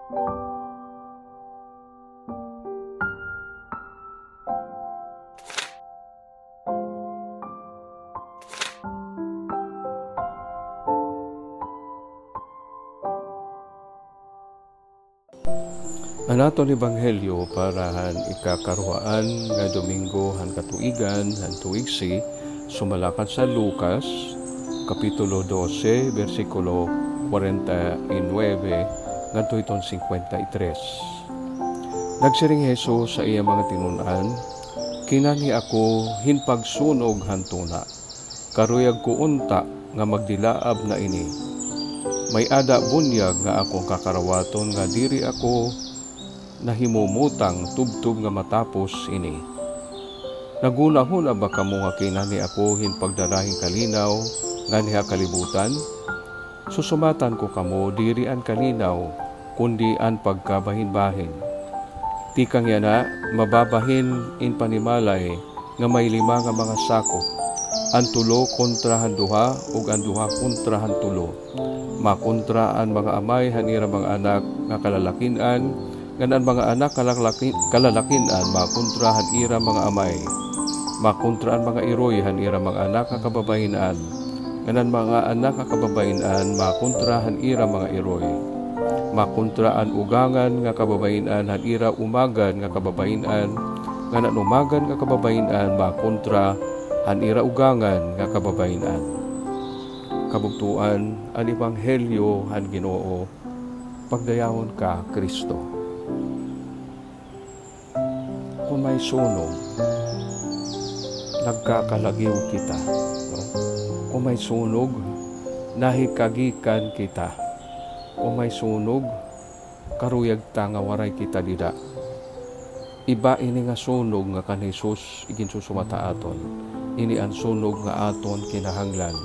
Anaton Ebanghelyo para han ikakaruhaan nga Domingo han katuigan han tuigsi sumalakan sa Lucas kapitulo 12 versikulo 49 ngadto iton 53. Nagsiring Hesus sa iya mga tinunan, kinani ako hinpagsunog hantuna, karuyag ko unta nga magdilaab na ini. May ada bunyag nga akong kakarawaton nga diri ako nahimumutang tubtub nga matapos ini. Naguna-huna ba kamo nga kinani ako hinpagdarahing kalinaw nga niha kalibutan? Susumatan ko kamo diri an kalinaw kundi an pagkabahin-bahin. Tikang yana mababahin in panimalay nga may 5 nga mga sako. An tulo kontra han duha ug an duha kontra han tulo. Makontra an mga amay hanira mga anak nga kalalakinan nganan mga anak kalalakinan makontrahan ira mga amay, makontraan mga iroyhan ira mga anak kababayinan, nganan mga anak kababayinan makontrahan ira mga iroy, makontraan ugangan nga kababayinan han ira umagan nga kababayinan, nganan umagan nga kababayinan makontra han ira ugangan nga kababayinan. Kabugtuan ang Ebanghelyo han Ginoo, pagdayawon ka Kristo. Kung may sunog, nagkakalagiw kita. No? Kung may sunog, nahikagikan kita. Kung may sunog, karuyag ta nga waray kita dida. Iba ini nga sunog nga kan Jesus igin susumata aton. Ini ang sunog nga aton kinahanglan.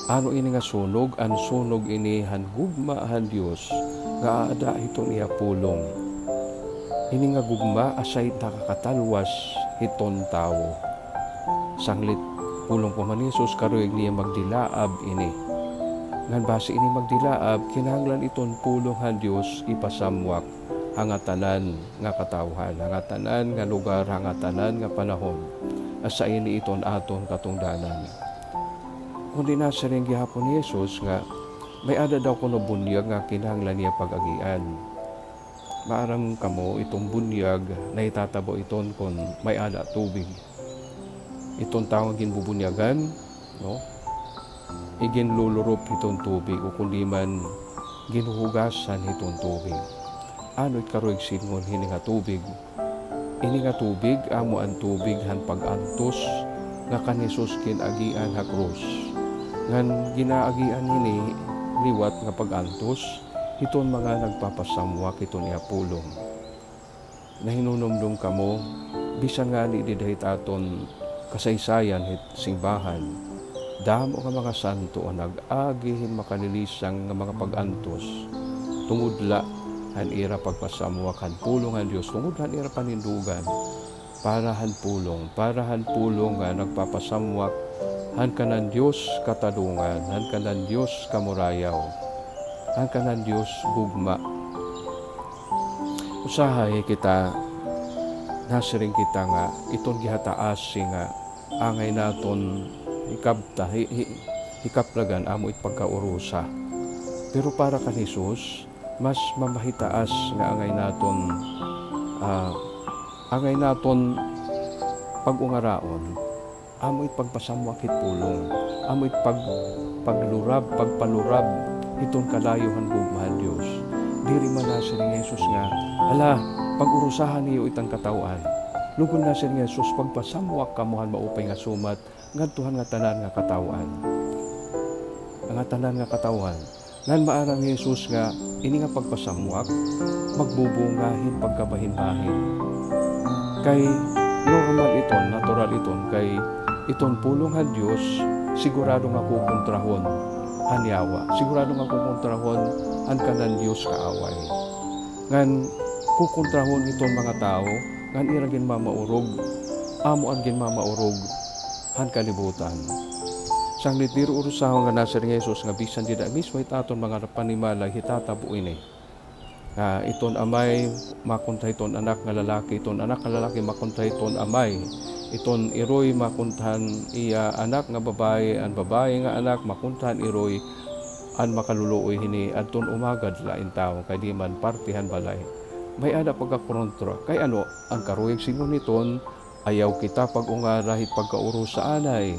Ano ini nga sunog? Ang sunog ini han gugma han Dios nga ada iton iya pulong. Ini nga gugma asay nakakatalwas hiton tao. Sanglit pulong pa man Jesus karuyag niya magdilaab ini. Ngan base ini magdilaab kinahanglan iton pulong han Dios ipasamwak hangatanan nga katawhan, hangatanan nga lugar, hangatanan nga panahon. Asa ini iton aton katungdanan. Kundi nasa rin gihapon ni Jesus nga may ada daw kuno bunyag nga kinahanglan niya pag-agian. Maaram kamo itong bunyag na itatabo iton kon may ada tubig. Itong tawag ginbubunyagan, no? Igin lulurup itong tubig o kundi man ginuhugasan itong tubig. Ano ikaroig singon hini nga tubig? Ini nga tubig amo ang tubig han pag-antos nga kan Jesus kinagian ha krus. Ngan ginaagian hini liwat nga pag-antos iton mga nagpapasamwak iton iya pulong. Nahinumdum kamo, bisan nga ni didahit aton kasaysayan hit simbahan, damo nga mga santo o nag-agihin makanilisang nga mga pag-antos, tungudla han ira pagpasamwak han pulong han Dios, tungud han ira panindugan, para han pulong nga nagpapasamwak han kanan Dios katadungan, han kanan Dios kamurayaw, ang kanan Diyos gugma. Usahay kita, nasiring kita nga, itong gihataas nga, angay naton hikaplagan amo itpagkaurusa. Pero para kan Jesus, mas mamahitaas nga angay naton pag-ungaraon, amo itpagpasamwakit pulong, amo pagpalurab, itong kalayuhan gugmahal Diyos. Diri man nasa ni Jesus nga, pag-urusahan niyo itang katawan. Lugon nasa ni Jesus, pagpasamwak kamuhan maupay nga sumat, ngadtuhan nga tanan nga katawan. Nga tanan nga katawan. Nan maarang Jesus nga, ini nga pagpasamwak, magbubungahin pagkabahin-bahin. Kay normal iton, natural iton, kay iton pulong han Diyos, sigurado nga kukontrahon hanyawa. Sigurado nga kukontrahon ang kanan Diyos kaaway. Ngan kukontrahon iton mga tao, ngan iragin mamaurog, amo ang ginmamaurog han kalibutan. Sanglit diro urusahon nga nasa ni Jesus nga bisan dida mismo itaton mga panimalay hitatabo ini. Iton amay makuntay ton anak nga lalaki, iton anak nga lalaki makuntay ton amay, iton iroy makuntahan iya anak nga babae, an babae nga anak makuntahan iroy an makaluluoy hini adton umagad lain tawo kay di man partihan balay. May ada pagkakontra kay ano ang karuyag sinon niton ayaw kita pag-ungarahit pagkaurusa anay.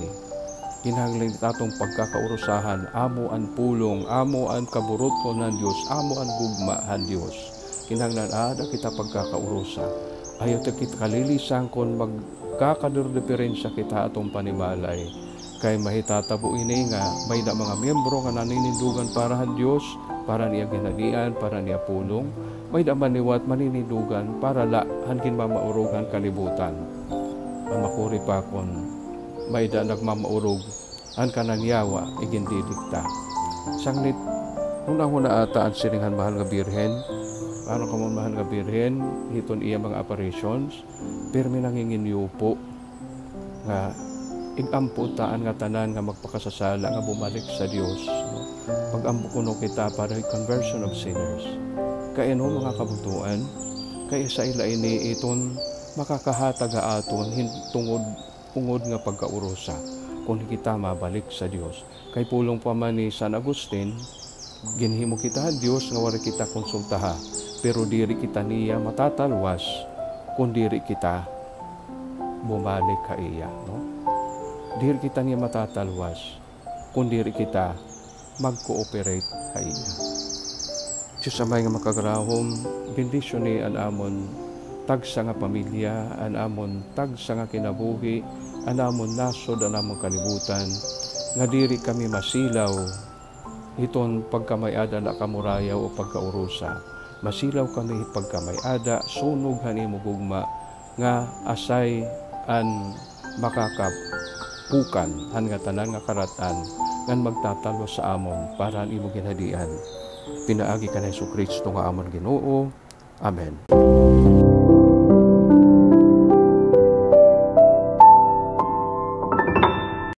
Kinahanglan tatong pagkakaurusahan, amo an pulong, amo an kaburuto ng Diyos, amo an gugmahan Diyos. Kinahanglan ada kita pagkakaurusa. Ayaw kita kalilisan kung magkakadirdiferensya kita atong panimalay. Kay mahitatabo ini nga, may na mga miyembro nga naninindugan para han Diyos, para niya ginadian, para niya pulong. May na maniwat maninindugan para hankin mamaurugan kalibutan. Mamakuri pa kon may da nagmamaurog an kanang yawa igindidikta. Sanglit huna-huna ata ang siningan mahal nga birhen. Paano ka mo mahal nga birhen? Hiton iya mga apparitions. Pirmi nangingin yupo nga igampo taan nga tanan nga magpakasasala nga bumalik sa Dios. Pag-ampo kuno kita para conversion of sinners. Kaya no mga kabutuan, kaya sa ila ini iton makakahatag aton tungod nga pagkaurusa kung kita mabalik sa Dios. Kay pulong pa man ni San Agustin, ginhimo kita Dios nga wala kita konsultaha, pero diri kita niya matatalwas kung diri kita bumalik ka iya, no? Diri kita niya matatalwas kung diri kita mag-cooperate ka iya. Diyos amay nga makagrahom, bendisyon ni an amon tagsa nga pamilya, an amon tagsa nga kinabuhi, an amon nasod, an amon kalibutan, nga diri kami masilaw, iton pagkamayada na kamurayaw o pagkaurusa. Masilaw kami pagkamayada, sunog hanimo gugma, nga asay an makakapukan, han nga tanan nga karatan, ngan magtatalo sa amon, para an imo ginhadian. Pinaagi ka na Jesu Kristo nga amon Ginoo. Amen.